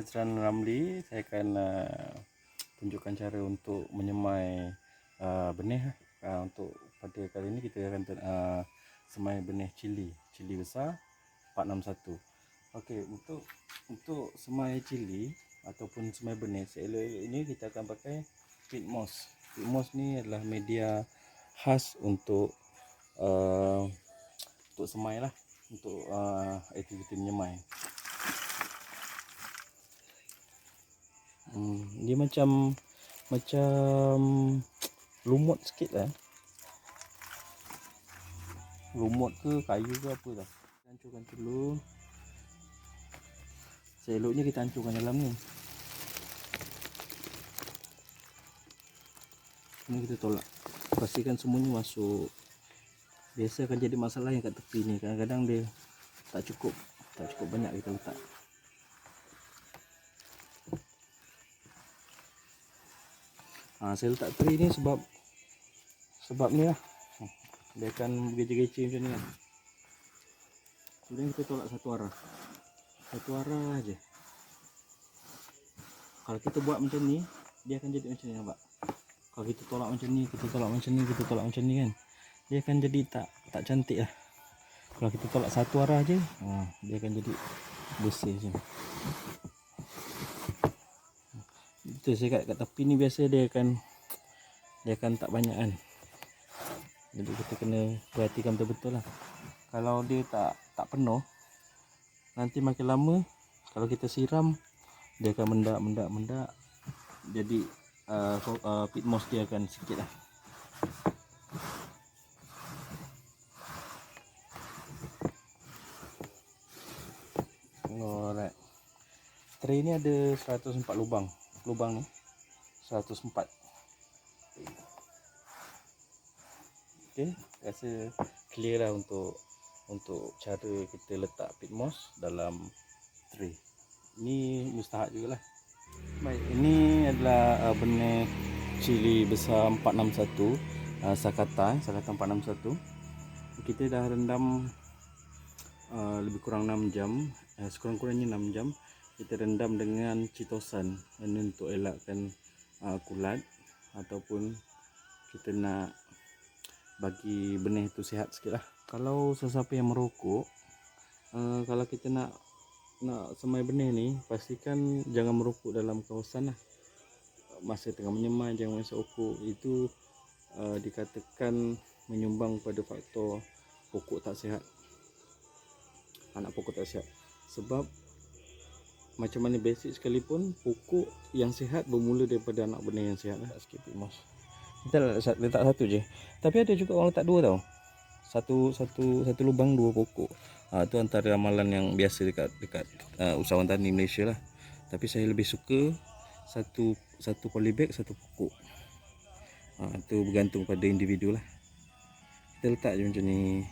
Azran Ramli. Saya akan tunjukkan cara untuk menyemai benih. Untuk pada kali ini kita akan semai benih cili besar 461. Okey, untuk semai cili ataupun semai benih, seelok ini kita akan pakai peat moss. Peat moss ni adalah media khas untuk semai lah, untuk aktiviti menyemai. Dia macam lumut sikit lah. Lumut ke kayu ke apa dah. Hancurkan dulu. Seeloknya kita hancurkan dalam ni. Ini kita tolak. Pastikan semuanya masuk. Biasa akan jadi masalah yang kat tepi ni. Kadang-kadang dia tak cukup banyak kita letak. Saya letak tray ni sebab ni lah. Dia akan gece-gece macam ni kan. Kemudian kita tolak satu arah aja. Kalau kita buat macam ni, dia akan jadi macam ni, nampak? Kalau kita tolak macam ni, kita tolak macam ni, kita tolak macam ni kan, dia akan jadi tak cantik lah. Kalau kita tolak satu arah aja, dia akan jadi bersih macam ni. Itu saya kat tepi ni biasa dia akan tak banyak kan. Jadi kita kena perhatikan betul-betul lah. Kalau dia tak penuh, nanti makin lama kalau kita siram, dia akan mendak. Jadi peat moss dia akan sikit lah. Alright. Tray ni ada 104 lubang. Lubang ni 104. Okey, rasa clear lah untuk cara kita letak peat moss dalam tray. Ini mustahak jugalah. Baik, ini adalah benih cili besar 461, Sakata 461. Kita dah rendam lebih kurang 6 jam, sekurang-kurangnya 6 jam. Kita rendam dengan chitosan. Ini untuk elakkan kulat, ataupun kita nak bagi benih tu sihat sikit lah. Kalau sesiapa yang merokok, kalau kita nak semai benih ni, pastikan jangan merokok dalam kawasan lah. Masa tengah menyemai jangan isap rokok. Itu dikatakan menyumbang pada faktor pokok tak sihat, anak pokok tak sihat. Sebab macam mana basic sekalipun, pokok yang sihat bermula daripada anak benih yang sihat lah. Sikit peat moss. Kita letak satu je. Tapi ada juga orang letak dua tau. Satu lubang dua pokok. Itu antara amalan yang biasa dekat usahawan tani Malaysia lah. Tapi saya lebih suka satu polybag satu pokok. Itu bergantung pada individu lah. Kita letak je macam ni.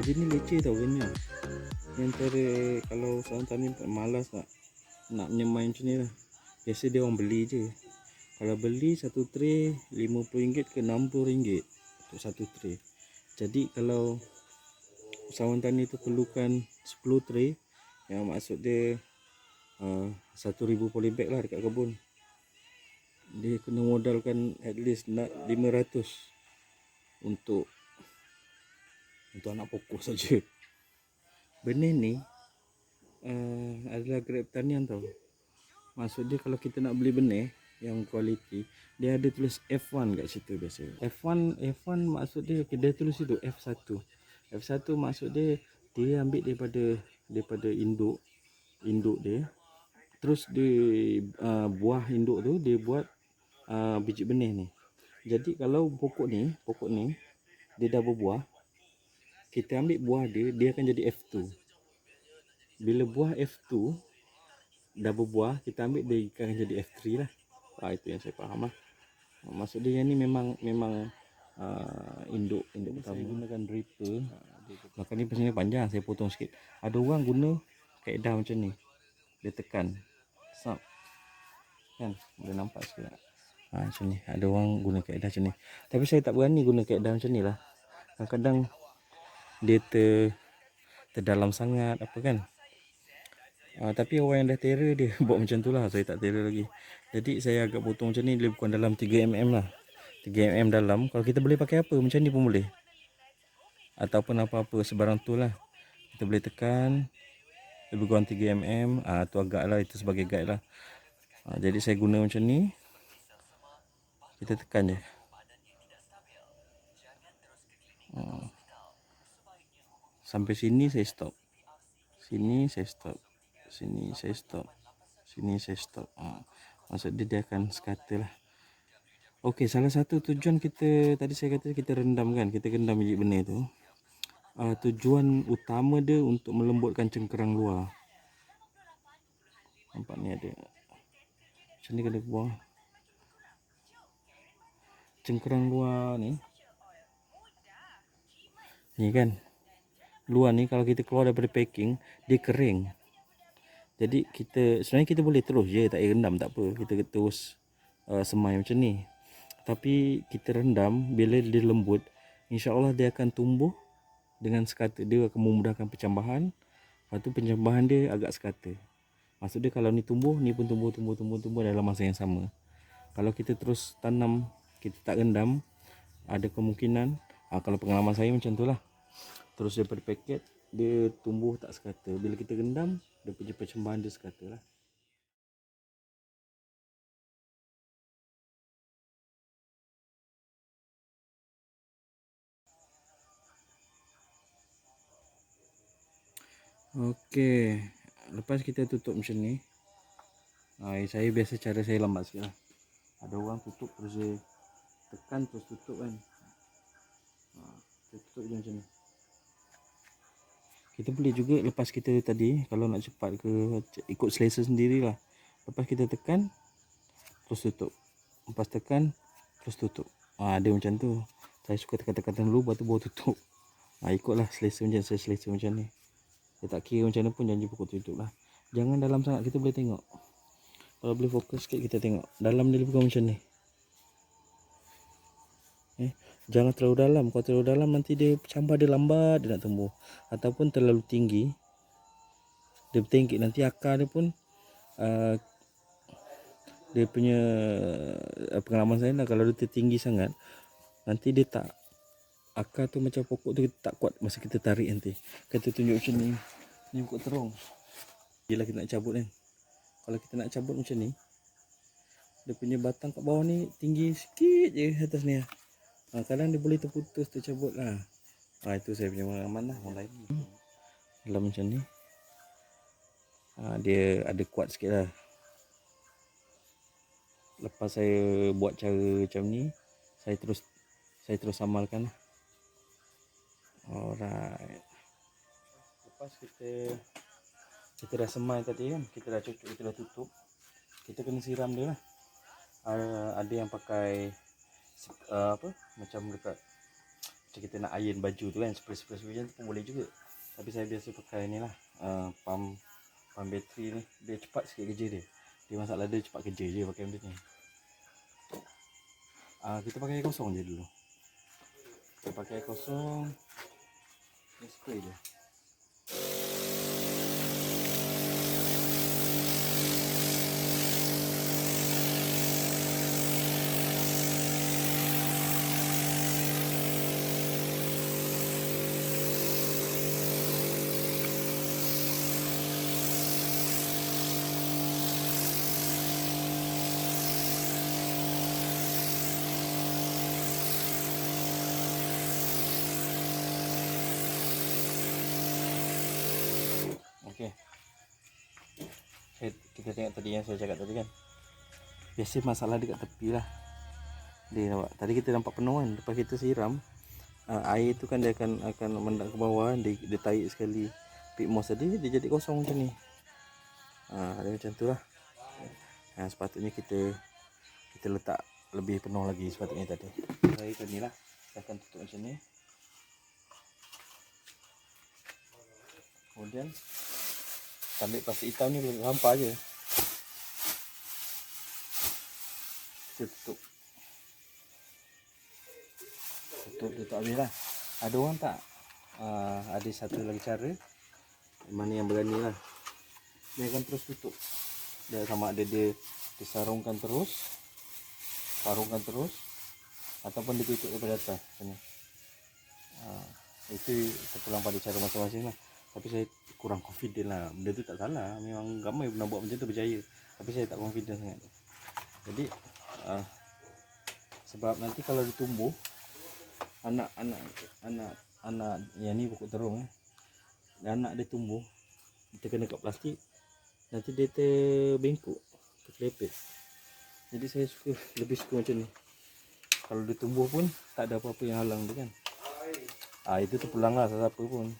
Jadi ni leceh tau benda. Antara kalau seorang tani malas nak menyemai macam ni lah, biasa dia orang beli je. Kalau beli satu tray RM50 ke RM60 untuk satu tray. Jadi kalau usahawan tani tu perlukan 10 tray, yang maksud dia 1,000 polybag lah dekat kebun. Dia kena modalkan at least 500 untuk anak pokok saja. Benih ni adalah grade pertanian tau. Maksud dia kalau kita nak beli benih yang kualiti, dia ada tulis F1 kat situ biasa. F1 maksud dia, dia tulis situ F1. F1 maksud dia ambil daripada induk dia. Terus dia buah induk tu dia buat biji benih ni. Jadi kalau pokok ni dia dah berbuah, kita ambil buah dia akan jadi F2. Bila buah F2 dah berbuah, kita ambil dia akan jadi F3 lah. Itu yang saya faham lah. Maksud dia yang ni memang induk pertama. Saya gunakan dripper. Maka ni pasal panjang, saya potong sikit. Ada orang guna kaedah macam ni, dia tekan sap kan, boleh nampak sikit tak? Macam ni, ada orang guna kaedah macam ni, tapi saya tak berani guna kaedah macam ni lah. Kadang-kadang dia terdalam sangat apa kan. Tapi orang yang dah terror dia buat macam tu lah. Saya tak terror lagi. Jadi saya agak potong macam ni, lebih kurang dalam 3mm lah, 3mm dalam. Kalau kita boleh pakai apa macam ni pun boleh, ataupun apa-apa sebarang tu lah, kita boleh tekan lebih kurang 3mm. Tu agak lah, itu sebagai guide lah. Jadi saya guna macam ni, kita tekan je. Sampai sini saya stop, sini saya stop, sini saya stop, sini saya stop. Maksud dia akan sekata lah. Okey, salah satu tujuan kita tadi saya kata kita rendam kan, kita rendam biji benih tu. Tujuan utama dia untuk melembutkan cengkerang luar. Nampak ni ada. Macam ni kena buang. Cengkerang luar ni. Ni kan. Luar ni kalau kita keluar daripada packing, dia kering. Jadi sebenarnya kita boleh terus je, tak payah rendam tak apa. Kita terus semai macam ni. Tapi kita rendam, bila dia lembut, insya-Allah dia akan tumbuh dengan sekata. Dia akan memudahkan pencambahan. Lepas tu pencambahan dia agak sekata. Maksud dia kalau ni tumbuh, ni pun tumbuh dalam masa yang sama. Kalau kita terus tanam, kita tak rendam, ada kemungkinan, kalau pengalaman saya macam tu lah, terus daripada paket, dia tumbuh tak sekata. Bila kita rendam, dia punya pencambahan dia sekata lah. Okey, lepas kita tutup macam ni, saya biasa cara saya lambat sikit lah. Ada orang tutup terus dia tekan terus tutup kan. Kita tutup je macam ni. Kita boleh juga lepas kita tadi, kalau nak cepat ke, ikut selesa sendirilah. Lepas kita tekan terus tutup, lepas tekan terus tutup. Dia macam tu. Saya suka tekan-tekan dulu, lepas tu baru tutup. Ikutlah selesa macam saya selesa macam ni. Saya tak kira macam mana pun, janji pukul tutup lah. Jangan dalam sangat, kita boleh tengok. Kalau boleh fokus sikit kita tengok. Dalam dia lebih kurang macam ni. Jangan terlalu dalam. Kalau terlalu dalam nanti dia cambar dia lambat dia nak tumbuh. Ataupun terlalu tinggi, dia bertingkit, nanti akar dia pun dia punya pengalaman saya lah, kalau dia tertinggi sangat, nanti dia tak, akar tu macam pokok tu tak kuat masa kita tarik nanti. Kita tunjuk macam ni. Ni pokok terung. Bila kita nak cabut kan, kalau kita nak cabut macam ni, dia punya batang kat bawah ni tinggi sikit je atas ni. Kadang dia boleh terputus, tercabut lah. Itu saya punya pengalaman lah. Orang lain dalam macam ni, dia ada kuat sikit lah. Lepas saya buat cara macam ni, saya terus amalkan lah. Alright. Lepas kita dah semai tadi kan, kita dah cucuk, kita dah tutup, kita kena siram dia lah. Ada yang pakai macam dekat, macam kita nak iron baju tu kan, spray macam tu pun boleh juga. Tapi saya biasa pakai ni lah, pump bateri ni. Dia cepat sikit kerja dia. Masalah dia cepat kerja je pakai benda ni. Kita pakai air kosong je dulu. Kita pakai air kosong, kita spray je. Okey. Kita tengok tadi yang saya cakap tadi kan. Biasa masalah dekat tepi lah. Dia nampak. Tadi kita nampak penuh kan. Lepas kita siram, air tu kan dia akan mendak ke bawah. Dia tarik sekali pit moss tadi, dia jadi kosong macam ni. Dia macam tu lah. Sepatutnya kita letak lebih penuh lagi sepatutnya tadi. Saya ke ni lah. Kita akan tutup macam ni. Kemudian kita ambil plastik hitam ni, boleh hampa je. Kita tutup habis lah. Ada orang tak? Ada satu lagi cara, mana yang berani lah, dia akan terus tutup. Dia sama ada dia disarungkan terus, parungkan terus, ataupun dia tutup daripada atas macam ni. Itu terpulang pada cara masing-masing lah. Tapi saya kurang confident lah. Benda tu tak salah, memang ramai pernah buat macam tu berjaya. Tapi saya tak confident sangat. Jadi sebab nanti kalau dia tumbuh, anak yang ni pokok terung anak dia tumbuh, kita kena kat plastik, nanti dia terbengkok, terkelepet. Jadi saya lebih suka macam ni. Kalau dia tumbuh pun tak ada apa-apa yang halang dia kan. Itu terpulang lah siapa pun,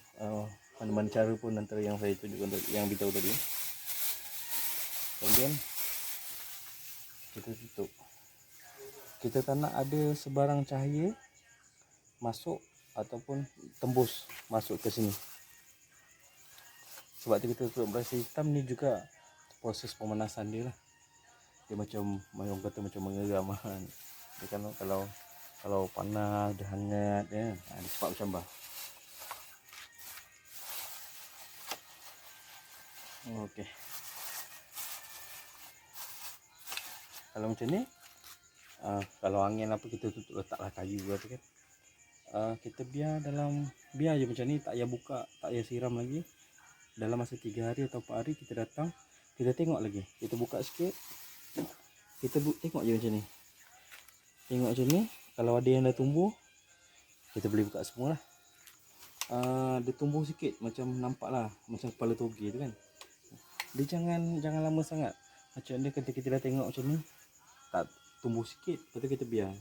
mana-mana cara pun antara yang saya tunjukkan tadi, yang beritahu tadi. Kemudian kita tutup. Kita tak nak ada sebarang cahaya masuk ataupun tembus masuk ke sini. Sebab tu kita tutup plastik hitam ni juga proses pemanasan dia lah. Dia macam orang kata macam mengeram kan. Dia kan kalau panas dia hangat ya, dia cepat bercambah. Okey. Kalau macam ni, kalau angin apa kita tutup, letaklah kayu atau kan. Kita biar je macam ni, tak payah buka, tak payah siram lagi. Dalam masa 3 hari atau 4 hari kita datang, kita tengok lagi. Kita buka sikit, kita tengok je macam ni. Tengok macam ni, kalau ada yang dah tumbuh, kita boleh buka semua lah. Dia tumbuh sikit, macam nampak lah, macam kepala toge tu kan. Dia jangan lama sangat. Macam dia ketika kita dah tengok macam ni, tak tumbuh sikit, lepas tu kita biar.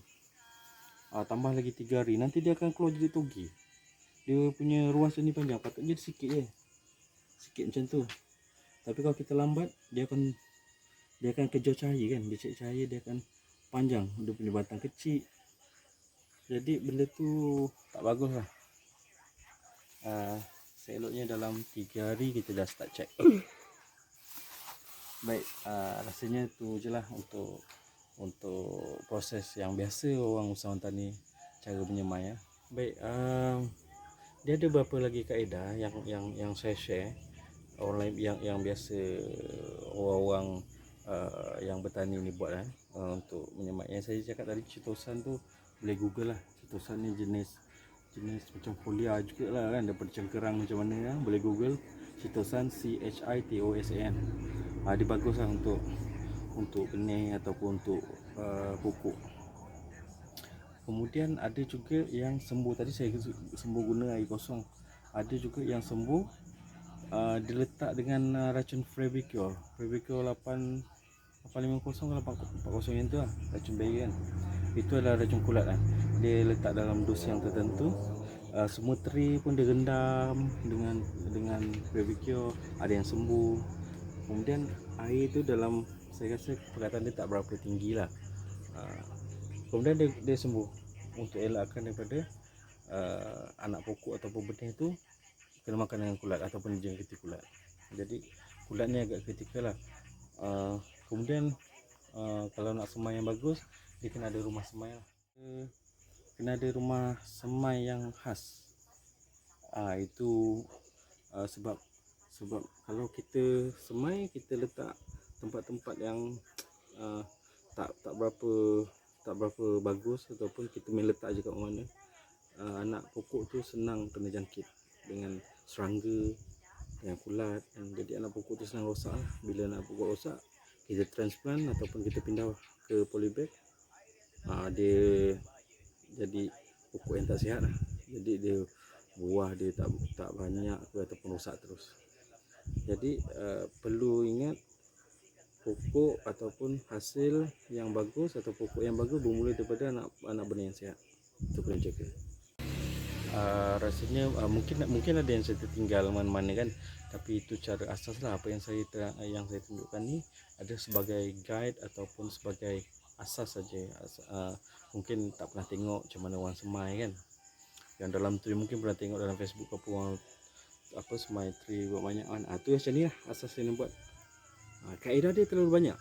Tambah lagi 3 hari, nanti dia akan keluar jadi toge. Dia punya ruas ni panjang, patutnya sikit je. Sikit macam tu. Tapi kalau kita lambat, dia akan kejar cahaya kan. Dia cari cahaya, dia akan panjang. Dia punya batang kecil. Jadi benda tu tak bagus lah. Seeloknya dalam 3 hari kita dah start check. Baik, rasanya tu je lah untuk proses yang biasa orang usahawan tani cara menyemai ya. Baik, dia ada beberapa lagi kaedah yang saya share. Orang lain yang biasa orang yang bertani ni buat untuk menyemai. Yang saya cakap tadi, chitosan tu boleh google lah. Chitosan ni jenis macam folia jugalah kan, daripada cengkerang macam mana boleh google chitosan, CHITOSAN. Dia bagus lah untuk benih ataupun untuk pupuk. Kemudian ada juga yang sembuh, tadi saya sembuh guna air kosong. Ada juga yang sembuh diletak dengan racun Fevicol 850 840 yang tu lah, racun bayi kan. Itu adalah racun kulat lah. Dia letak dalam dos yang tertentu. Semua tray pun dia rendam dengan Fevicol, ada yang sembuh. Kemudian air tu dalam, saya rasa perkataan dia tak berapa tinggi lah. Kemudian dia sembuh untuk elakkan daripada anak pokok ataupun benih tu kena makan dengan kulat ataupun jangkiti kulat. Jadi kulat ni agak kritikal lah. Kemudian kalau nak semai yang bagus, dia kena ada rumah semai lah. Kena ada rumah semai yang khas. Itu sebab kalau kita semai, kita letak tempat-tempat yang tak berapa bagus, ataupun kita main letak je kat mana, anak pokok tu senang kena jangkit dengan serangga, dengan kulat. Jadi anak pokok tu senang rosak lah. Bila anak pokok rosak, kita transplant ataupun kita pindah ke polybag, dia jadi pokok yang tak sihat lah. Jadi dia buah dia tak banyak ke ataupun rosak terus. Jadi perlu ingat, pokok ataupun hasil yang bagus atau pokok yang bagus bermula daripada anak benih yang sihat. Itu perlu jaga. Rasanya mungkin ada yang saya tertinggal mana-mana kan, tapi itu cara asas lah. Apa yang saya tunjukkan ni ada sebagai guide ataupun sebagai asas saja. Mungkin tak pernah tengok macam mana orang semai kan. Yang dalam tree mungkin pernah tengok dalam Facebook apa orang apa semai tree buat banyak kan. Tu macam ni lah asas yang buat. Kaedah dia terlalu banyak.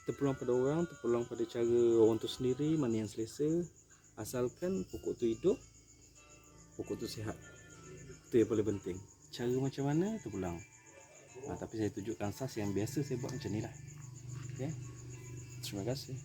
Terpulang pada orang, terpulang pada cara orang tu sendiri, mana yang selesa. Asalkan pokok tu hidup, pokok tu sihat. Itu yang paling penting. Cara macam mana terpulang. Tapi saya tunjukkan asas yang biasa saya buat macam ni lah. Okay. Terima kasih.